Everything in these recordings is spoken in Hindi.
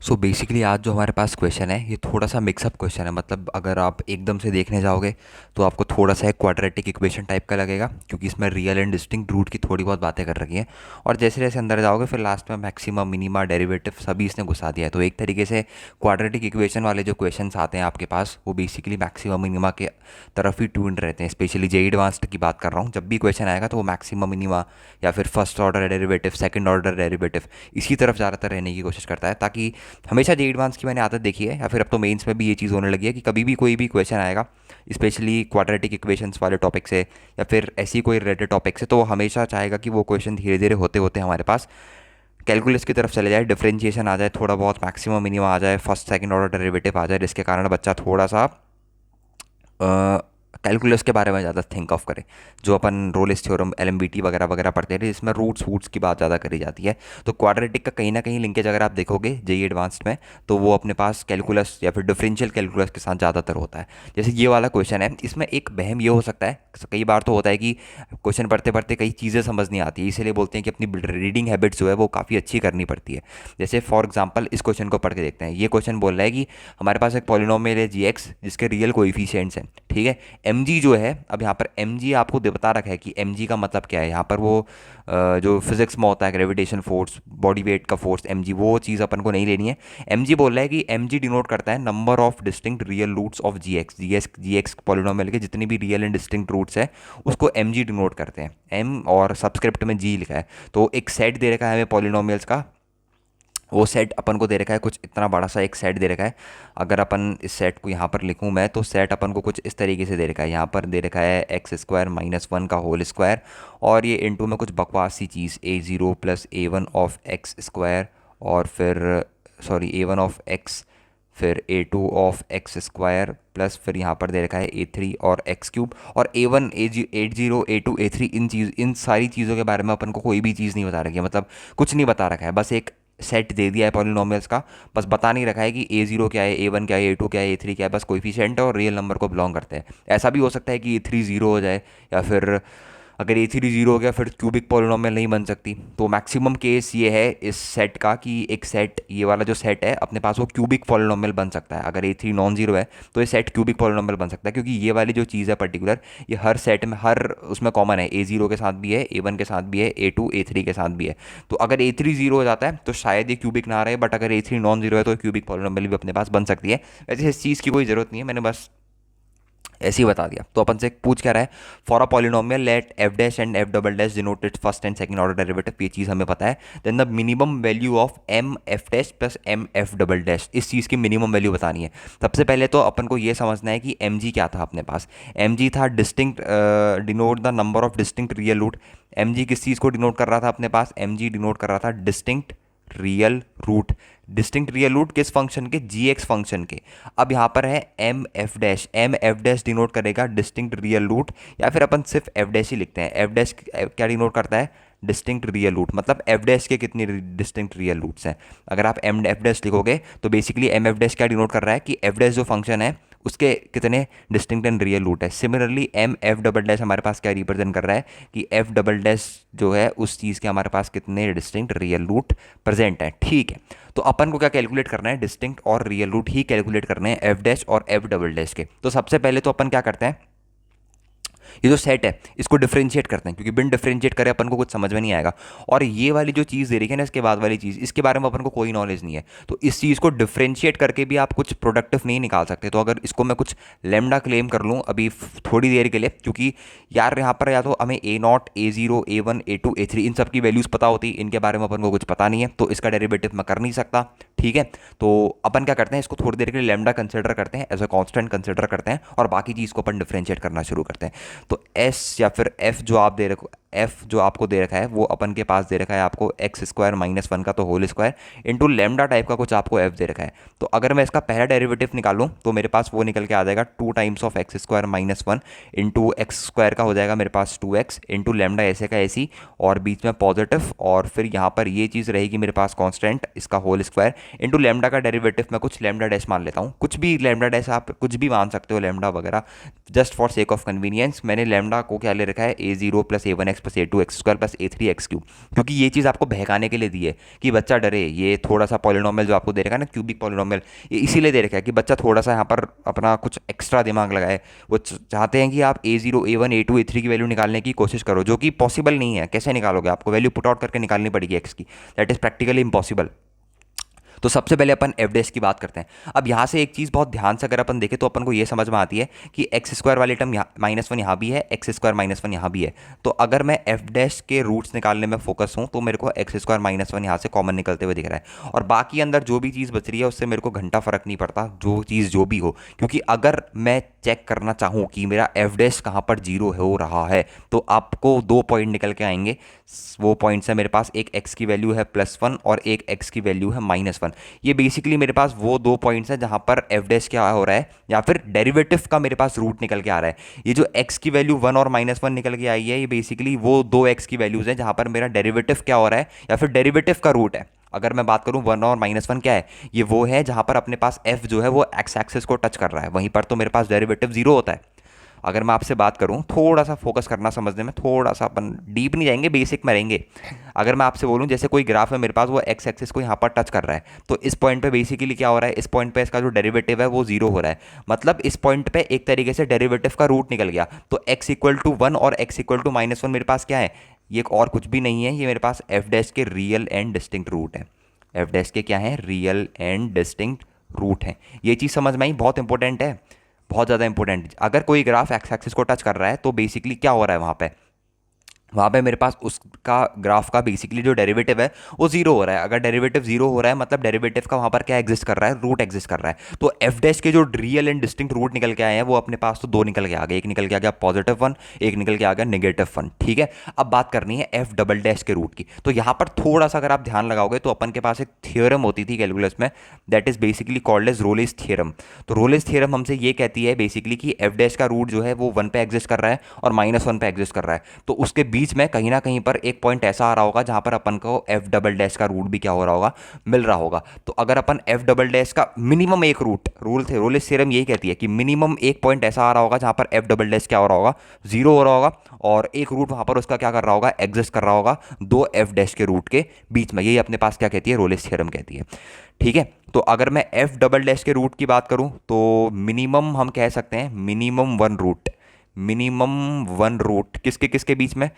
सो बेसिकली आज जो हमारे पास क्वेश्चन है ये थोड़ा सा मिक्सअप क्वेश्चन है। मतलब अगर आप एकदम से देखने जाओगे तो आपको थोड़ा सा एक क्वाड्रेटिक इक्वेशन टाइप का लगेगा, क्योंकि इसमें रियल एंड डिस्टिंक्ट रूट की थोड़ी बहुत बातें कर रखी हैं। और जैसे जैसे अंदर जाओगे फिर लास्ट में मैक्सिमम मिनिमा डेरिवेटिव सभी इसने घुसा दिया है। तो एक तरीके से क्वाड्रेटिक इक्वेशन वाले जो क्वेश्चन आते हैं आपके पास वो बेसिकली मैक्सिमम मिनिमा के तरफ ही ट्यून्ड रहते हैं। स्पेशली जे एडवांस्ड की बात कर रहा हूँ, जब भी क्वेश्चन आएगा तो वो मैक्सिमम मिनिमा या फिर first order derivative, second order derivative, इसी तरफ ज़्यादातर रहने की कोशिश करता है। ताकि हमेशा जे एडवांस की मैंने आदत देखी है, या फिर अब तो मेंस में भी ये चीज़ होने लगी है कि कभी भी कोई भी क्वेश्चन आएगा स्पेशली क्वाड्रेटिक इक्वेशंस वाले टॉपिक से या फिर ऐसी कोई रिलेटेड टॉपिक से, तो वो हमेशा चाहेगा कि वो क्वेश्चन धीरे धीरे होते होते हमारे पास कैलकुलस की तरफ चले जाए, डिफरेंशिएशन आ जाए, थोड़ा बहुत मैक्सिमम मिनिमम आ जाए, फर्स्ट सेकंड ऑर्डर डेरिवेटिव आ जाए, जिसके कारण बच्चा थोड़ा सा कैलकुलस के बारे में ज़्यादा थिंक ऑफ करें। जो अपन रोलिस थ्योरम, एलएमबीटी वगैरह वगैरह पढ़ते थे जिसमें रूट्स वूट्स की बात ज़्यादा करी जाती है। तो क्वाड्रेटिक का कहीं ना कहीं लिंकेज अगर आप देखोगे जेई एडवांस्ड में, तो वो अपने पास कैलकुलस या फिर डिफरेंशियल कैलकुलस के साथ ज़्यादातर होता है। जैसे ये वाला क्वेश्चन है, इसमें एक वहम ये हो सकता है, कई बार तो होता है कि क्वेश्चन पढ़ते पढ़ते कई चीज़ें समझ नहीं आती है, इसीलिए बोलते हैं कि अपनी रीडिंग हैबिट्स जो है वो काफ़ी अच्छी करनी पड़ती है। जैसे फॉर एग्जाम्पल इस क्वेश्चन को पढ़ के देखते हैं। ये क्वेश्चन बोल रहा है कि हमारे पास एक पॉलिनोमियल है जी एक्स जिसके रियल कोएफिशिएंट्स हैं, ठीक है। एम जी जो है, अब यहाँ पर एम जी आपको बता रखा है कि एम जी का मतलब क्या है। यहाँ पर वो जो फिजिक्स में होता है ग्रेविटेशन फोर्स, बॉडी वेट का फोर्स, एम जी, वो चीज़ अपन को नहीं लेनी है। एम जी बोल रहा है कि एम जी डिनोट करता है number of distinct real roots of G x polynomial के जितनी भी रियल एंड डिस्टिंक्ट रूट्स है उसको एम जी डिनोट करते हैं। एम और सबस्क्रिप्ट में जी लिखा है। तो एक सेट दे रखा है हमें पॉलिनोमियल्स का, वो सेट अपन को दे रखा है, कुछ इतना बड़ा सा एक सेट दे रखा है। अगर अपन इस सेट को यहाँ पर लिखूँ मैं, तो सेट अपन को कुछ इस तरीके से दे रखा है। यहाँ पर दे रखा है एक्स स्क्वायर माइनस वन का होल स्क्वायर, और ये इंटू में कुछ बकवास सी चीज़ A zero plus A one of X square, और फिर sorry A one of X, फिर A two of X square, plus फिर यहाँ पर दे रखा है ए थ्री और एक्स क्यूब, और A one at zero A two A three, इन सारी चीज़ों के बारे में अपन को कोई भी चीज़ नहीं बता रखी है। मतलब कुछ नहीं बता रखा है, बस एक सेट दे दिया है पॉलिनोमियल्स का। बस बता नहीं रखा है कि ए जीरो क्या है, ए वन क्या है, ए टू क्या है, ए थ्री क्या है। बस कोएफिशिएंट है और रियल नंबर को बिलोंग करते हैं। ऐसा भी हो सकता है कि ए थ्री जीरो हो जाए, या फिर अगर ए थ्री जीरो हो गया फिर क्यूबिक पॉलिनोमियल नहीं बन सकती। तो मैक्सिमम केस ये है इस सेट का कि एक सेट, ये वाला जो सेट है अपने पास, वो क्यूबिक पॉलिनोमियल बन सकता है। अगर ए थ्री नॉन जीरो है तो ये सेट क्यूबिक पॉलिनोमियल बन सकता है, क्योंकि ये वाली जो चीज़ है पर्टिकुलर, ये हर सेट में, हर उसमें कॉमन है। ए जीरो के साथ भी है, ए वन के साथ भी है, ए टू ए थ्री के साथ भी है। तो अगर ए थ्री जीरो हो जाता है तो शायद ये क्यूबिक ना रहे, बट अगर ए थ्री नॉन जीरो है तो क्यूबिक पॉलिनोमियल भी अपने पास बन सकती है। वैसे इस चीज़ की कोई ज़रूरत नहीं है, मैंने बस ऐसे ही बता दिया। तो अपन से पूछ क्या रहा है, for a polynomial let f dash and f double dash denoted first and second order derivative, ये चीज़ हमें पता है। Then the minimum value of m F dash plus M F double dash, इस चीज़ की मिनिमम वैल्यू बतानी है। सबसे पहले तो अपन को ये समझना है कि एम जी क्या था अपने पास। एम जी था distinct, denote the number of distinct real root. M G किस चीज़ को डिनोट कर रहा था अपने पास, एम जी डिनोट कर रहा था distinct real root. Distinct real root किस फंक्शन के, जी एक्स फंक्शन के। अब यहाँ पर है m F dash, m F dash denote करेगा डिस्टिंक्ट रियल रूट, या फिर अपन सिर्फ एफ डैश ही लिखते हैं। एफ डैश क्या डिनोट करता है, डिस्टिंक्ट रियल रूट। मतलब एफ डैश के कितनी डिस्टिंक्ट रियल रूट्स हैं। अगर आप एम एफ डैश लिखोगे तो बेसिकली एम एफ डैश क्या डिनोट कर रहा है कि एफ डैश जो फंक्शन है उसके कितने डिस्टिंक्ट एंड रियल रूट है। Similarly m F double dash हमारे पास क्या रिप्रेजेंट कर रहा है कि एफ डबल डैश जो है उस चीज़ के हमारे पास कितने डिस्टिंक्ट रियल रूट प्रेजेंट है, ठीक है। तो अपन को क्या कैलकुलेट करना है, डिस्टिंक्ट और रियल रूट ही कैलकुलेट करने हैं एफ डैश और एफ डबल डैश के। तो सबसे पहले तो अपन क्या करते हैं, ये जो सेट है इसको डिफरेंशिएट करते हैं, क्योंकि बिन डिफरेंशिएट करे अपन को कुछ समझ में नहीं आएगा। और ये वाली जो चीज़ दे रही है ना, इसके बाद वाली चीज़, इसके बारे में अपन को कोई नॉलेज नहीं है। तो इस चीज़ को डिफरेंशिएट करके भी आप कुछ प्रोडक्टिव नहीं निकाल सकते। तो अगर इसको मैं कुछ लेमडा क्लेम कर लूँ अभी थोड़ी देर के लिए, क्योंकि यार यहाँ पर या तो हमें A not, A zero, A one, A two, A three, इन सब की वैल्यूज़ पता होती, इनके बारे में अपन को कुछ पता नहीं है, तो इसका डेरिवेटिव मैं कर नहीं सकता, ठीक है। तो अपन क्या करते हैं, इसको थोड़ी देर के लिए लेमडा कंसिडर करते हैं, एज अ कांस्टेंट कंसिडर करते हैं, और बाकी चीज़ को अपन डिफरेंशिएट करना शुरू करते हैं। तो एस या फिर एफ जो आप दे रखो, एफ जो आपको दे रखा है वो अपन के पास दे रखा है आपको एक्स स्क्वायर माइनस वन का तो whole square into lambda type का कुछ आपको एफ दे रखा है। तो अगर मैं इसका पहला डेरिवेटिव निकालूँ तो मेरे पास वो निकल के आ जाएगा two times of X square minus one into x square का हो जाएगा मेरे पास टू एक्स इंटू लेमडा ऐसे का ऐसी, और बीच में पॉजिटिव, और फिर यहाँ पर ये चीज़ रहेगी मेरे पास कॉन्स्टेंट, इसका होल स्क्वायर इंटू लेमडा का डेरिवेटिव मैं कुछ लेमडा डैश मान लेता हूँ। कुछ भी लेमडा डैश आप कुछ भी मान सकते हो, लेमडा वगैरह, just for sake of convenience. मैंने लेमडा को क्या ले रखा है, A zero plus A one X X plus A2 x² plus A3 x³ क्योंकि ये चीज़ आपको बहकाने के लिए दी है कि बच्चा डरे। ये थोड़ा सा पॉलिनोमियल जो आपको दे रखा है ना, क्यूबिक पॉलिनोमियल, ये इसीलिए दे रखा है कि बच्चा थोड़ा सा यहाँ पर अपना कुछ एक्स्ट्रा दिमाग लगाए। वो चाहते हैं कि आप A0 A1 A2 A3 की वैल्यू निकालने की कोशिश करो, जो कि पॉसिबल नहीं है। कैसे निकालोगे? आपको वैल्यू पुट आउट करके निकालनी पड़ेगी एक्स की, दैट इज़ प्रैक्टिकली इम्पॉसिबल। तो सबसे पहले अपन एफ डैश की बात करते हैं। अब यहाँ से एक चीज़ बहुत ध्यान से अगर अपन देखें तो अपन को ये समझ में आती है कि एक्स स्क्वायर वाली टर्म -1 यहाँ भी है, एक्स स्क्वायर -1 यहाँ भी है। तो अगर मैं एफ डैश के रूट्स निकालने में फोकस हूँ तो मेरे को एक्स स्क्वायर -1 यहाँ से कॉमन निकलते हुए दिख रहा है, और बाकी अंदर जो भी चीज़ बच रही है उससे मेरे को घंटा फर्क नहीं पड़ता, जो चीज़ जो भी हो। क्योंकि अगर मैं चेक करना चाहूँ कि मेरा एफ डैश कहाँ पर जीरो हो रहा है तो आपको 2 पॉइंट निकल के आएंगे। वो पॉइंट्स है मेरे पास, एक एक्स की वैल्यू है +1 और एक एक्स की वैल्यू है -1। ये बेसिकली मेरे पास वो 2 पॉइंट्स हैं जहां पर एफ डैश क्या हो रहा है, या फिर डेरिवेटिव का मेरे पास रूट निकल के आ रहा है। ये जो एक्स की वैल्यू 1 और -1 निकल के आई है, ये बेसिकली वो 2 एक्स की वैल्यूज हैं जहां पर मेरा डेरिवेटिव क्या हो रहा है, या फिर डेरिवेटिव का रूट है। अगर मैं बात करूं 1 और -1 क्या है, ये वो है जहां पर अपने पास f जो है वो एक्स एक्सिस को टच कर रहा है, वहीं पर तो मेरे पास डेरिवेटिव 0 होता है। अगर मैं आपसे बात करूं, थोड़ा सा फोकस करना समझने में, थोड़ा सा अपन डीप नहीं जाएंगे, बेसिक में रहेंगे। अगर मैं आपसे बोलूं जैसे कोई ग्राफ है मेरे पास, वो एक्स एक्सिस को यहाँ पर टच कर रहा है, तो इस पॉइंट पे बेसिकली क्या हो रहा है, इस पॉइंट पे इसका जो डेरिवेटिव है वो 0 हो रहा है। मतलब इस पॉइंट पे एक तरीके से डेरिवेटिव का रूट निकल गया। तो x=1 और x=-1 मेरे पास क्या है, ये और कुछ भी नहीं है, ये मेरे पास एफ डैश के रियल एंड डिस्टिंक्ट रूट है। एफ डैश के क्या है, रियल एंड डिस्टिंक्ट रूट है। ये चीज़ समझ में आई, बहुत इंपॉर्टेंट है, बहुत ज़्यादा इंपॉर्टेंट। अगर कोई ग्राफ एक्स एक्सिस को टच कर रहा है तो बेसिकली क्या हो रहा है वहाँ पे मेरे पास उसका ग्राफ का बेसिकली जो डेरिवेटिव है वो 0 हो रहा है। अगर डेरिवेटिव 0 हो रहा है मतलब डेरिवेटिव का वहाँ पर क्या एग्जिस्ट कर रहा है, रूट एग्जिस्ट कर रहा है। तो एफ डैश के जो रियल एंड डिस्टिंक्ट रूट निकल के आए हैं वो अपने पास तो 2 निकल के आ गए, एक निकल के आ गया +1, एक निकल के आ गया -1। ठीक है, अब बात करनी है एफ डबल डैश के रूट की। तो यहाँ पर थोड़ा सा अगर आप ध्यान लगाओगे तो अपन के पास एक थियोरम होती थी कैलकुलस में, that is basically called as Rolle's theorem. तो रोलेस थियोरम हमसे ये कहती है बेसिकली कि एफ डैश का रूट जो है वो 1 पे एग्जिस्ट कर रहा है और -1 पे एग्जिस्ट कर रहा है। तो उसके बीच में कहीं ना कहीं पर एक पॉइंट ऐसा आ रहा होगा जहां पर अपन को एफ डबल डैश का रूट भी क्या हो रहा होगा, मिल रहा होगा। तो अगर अपन एफ डबल डैश का मिनिमम एक रूट, रोलेस थ्योरम यही कहती है कि मिनिमम एक पॉइंट ऐसा आ रहा होगा जहां पर एफ डबल डैश क्या हो रहा होगा, 0 हो रहा होगा, और एक रूट वहां पर उसका क्या कर रहा होगा, एग्जिस्ट कर रहा होगा 2 एफ डैश के रूट के बीच में। यही अपने पास क्या कहती है, रोलेस थ्योरम कहती है। ठीक है, तो अगर मैं एफ डबल डैश के रूट की बात करूं तो मिनिमम हम कह सकते हैं मिनिमम वन रूट किसके किसके बीच में,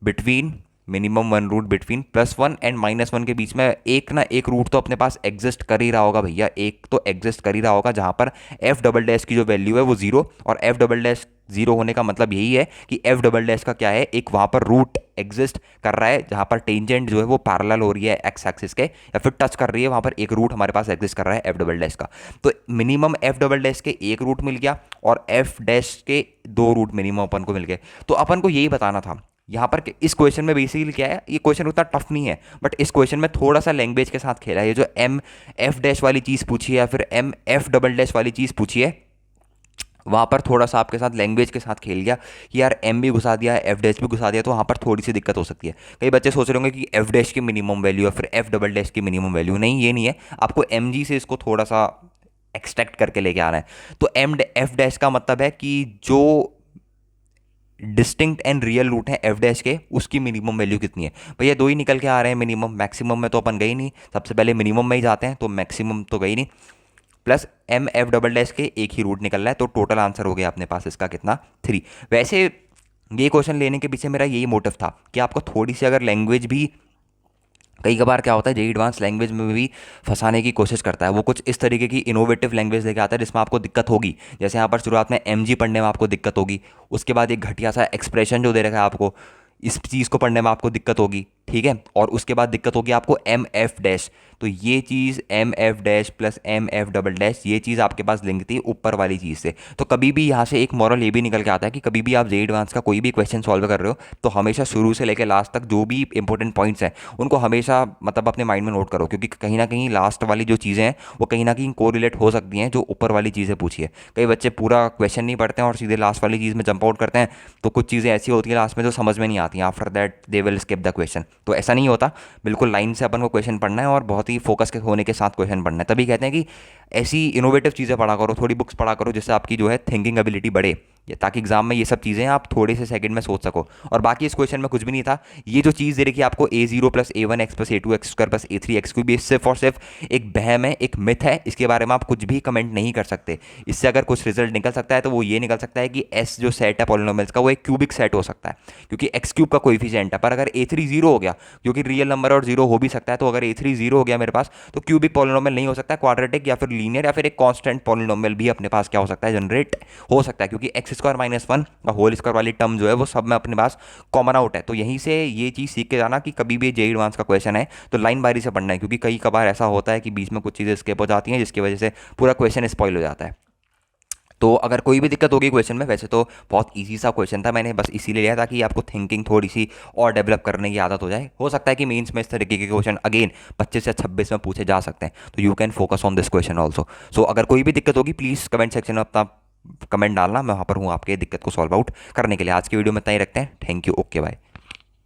between minimum one root between +1 and -1 के बीच में एक ना एक रूट तो अपने पास एग्जिस्ट कर ही रहा होगा भैया, एक तो एग्जिस्ट कर ही रहा होगा जहां पर एफ डबल डैश की जो वैल्यू है वो 0, और एफ डबल डैश 0 होने का मतलब यही है कि एफ डबल डैश का क्या है, एक वहां पर रूट एग्जिस्ट कर रहा है जहां पर टेंजेंट जो है वो पैरेलल हो रही है एक्स एक्सिस के, या फिर टच कर रही है, वहां पर एक रूट हमारे पास एग्जिस्ट कर रहा है एफ डबल डैश का। तो मिनिमम एफ डबल डैश के एक रूट मिल गया और एफ डैश के 2 रूट मिनिमम अपन को मिल गए। तो अपन को यही बताना था यहाँ पर कि इस क्वेश्चन में बेसिकली क्या है, ये क्वेश्चन उतना टफ नहीं है, बट इस क्वेश्चन में थोड़ा सा लैंग्वेज के साथ खेला है। ये जो एम एफ डैश वाली चीज़ पूछी है या फिर एम एफ डबल डैश वाली चीज़ पूछी है, वहाँ पर थोड़ा सा आपके साथ लैंग्वेज के साथ खेल गया कि यार एम भी घुसा दिया, एफ डैश भी घुसा दिया, तो वहाँ पर थोड़ी सी दिक्कत हो सकती है। कई बच्चे सोच रहे होंगे कि एफ डैश की मिनिमम वैल्यू या फिर एफ डबल डैश की मिनिमम वैल्यू, नहीं ये नहीं है, आपको एम जी से इसको थोड़ा सा एक्सट्रैक्ट करके लेके आना है। तो एम एफ डैश का मतलब है कि जो डिस्टिंक्ट एंड रियल रूट है एफ डैश के, उसकी मिनिमम वैल्यू कितनी है। भैया 2 ही निकल के आ रहे हैं मिनिमम, मैक्सिमम में तो अपन गए नहीं, सबसे पहले मिनिमम में ही जाते हैं, तो मैक्सिमम तो गई नहीं, plus M F double dash के एक ही रूट निकल रहा है, तो टोटल आंसर हो गया अपने पास इसका कितना, 3। वैसे ये क्वेश्चन लेने के पीछे मेरा यही मोटिव था कि आपको थोड़ी सी अगर लैंग्वेज भी, कई बार क्या होता है जेईई एडवांस लैंग्वेज में भी फंसाने की कोशिश करता है, वो कुछ इस तरीके की इनोवेटिव लैंग्वेज लेके आता है जिसमें आपको दिक्कत होगी। जैसे यहाँ पर शुरुआत में एम जी पढ़ने में आपको दिक्कत होगी, उसके बाद एक घटिया सा एक्सप्रेशन जो दे रखा है आपको, इस चीज़ को पढ़ने में आपको दिक्कत होगी। ठीक है, और उसके बाद दिक्कत होगी आपको एम एफ डैश, तो ये चीज़ M F dash plus M F double dash, ये चीज़ आपके पास लिंक थी ऊपर वाली चीज़ से। तो कभी भी यहाँ से एक मॉरल ये भी निकल के आता है कि कभी भी आप जेईई एडवांस का कोई भी क्वेश्चन सॉल्व कर रहे हो तो हमेशा शुरू से लेकर लास्ट तक जो भी इंपॉर्टेंट पॉइंट्स हैं उनको हमेशा मतलब अपने माइंड में नोट करो, क्योंकि कहीं ना कहीं लास्ट वाली जो चीज़ें हैं वो कहीं ना कहीं कोरिलेट हो सकती हैं जो ऊपर वाली चीज़ें पूछी है। कई बच्चे पूरा क्वेश्चन नहीं पढ़ते हैं और सीधे लास्ट वाली चीज़ में जंप आउट करते हैं, तो कुछ चीज़ें ऐसी होती हैं लास्ट में जो समझ में नहीं आती हैं, after that they will skip the question. तो ऐसा नहीं होता, बिल्कुल लाइन से अपन को क्वेश्चन पढ़ना है और बहुत ही फोकस के होने के साथ क्वेश्चन पढ़ना है। तभी कहते हैं कि ऐसी इनोवेटिव चीज़ें पढ़ा करो, थोड़ी बुक्स पढ़ा करो जिससे आपकी जो है थिंकिंग एबिलिटी बढ़े, ताकि एग्जाम में ये सब चीज़ें आप थोड़े से सेकंड में सोच सको। और बाकी इस क्वेश्चन में कुछ भी नहीं था। ये जो चीज़ दे रही कि आपको a0 plus a1x plus a2x² plus a3x भी सिर्फ और सिर्फ एक बहम है, एक मिथ है। इसके बारे में आप कुछ भी कमेंट नहीं कर सकते। इससे अगर कुछ रिजल्ट निकल सकता है तो वो ये निकल सकता है कि s जो सेट है पॉलिनोमियल्स का वो एक क्यूबिक सेट हो सकता है, क्योंकि x³ का कोएफिशिएंट है। पर अगर a3 जीरो हो गया, जो कि रियल नंबर और जीरो हो भी सकता है, तो अगर a3 जीरो हो गया मेरे पास, तो क्यूबिक पॉलिनोमियल नहीं हो सकता, क्वाड्रेटिक या फिर लीनियर या फिर एक कांस्टेंट पॉलिनोमियल भी अपने पास क्या हो सकता है, जनरेट हो सकता है, क्योंकि x² - 1 का होल स्क्वायर वाली टर्म जो है वो सब में अपने पास कॉमन आउट है। तो यहीं से ये चीज़ सीख के जाना कि कभी भी जेईई एडवांस का क्वेश्चन है तो लाइन बारी से पढ़ना है, क्योंकि कई कबार ऐसा होता है कि बीच में कुछ चीज़ें स्किप हो जाती हैं जिसकी वजह से पूरा क्वेश्चन स्पॉइल हो जाता है। तो अगर कोई भी दिक्कत होगी क्वेश्चन में, वैसे तो बहुत इजी सा क्वेश्चन था, मैंने बस इसीलिए लिया ताकि आपको थिंकिंग थोड़ी सी और डेवलप करने की आदत हो जाए। हो सकता है कि मेंस में इस तरीके के क्वेश्चन अगेन 25 या 26 में पूछे जा सकते हैं, तो you can focus on this question also. So अगर कोई भी दिक्कत होगी प्लीज़ कमेंट सेक्शन में अपना कमेंट डालना, मैं वहाँ पर हूँ आपके दिक्कत को सॉल्व आउट करने के लिए। आज की वीडियो में इतना ही रखते हैं। Thank you, okay bye.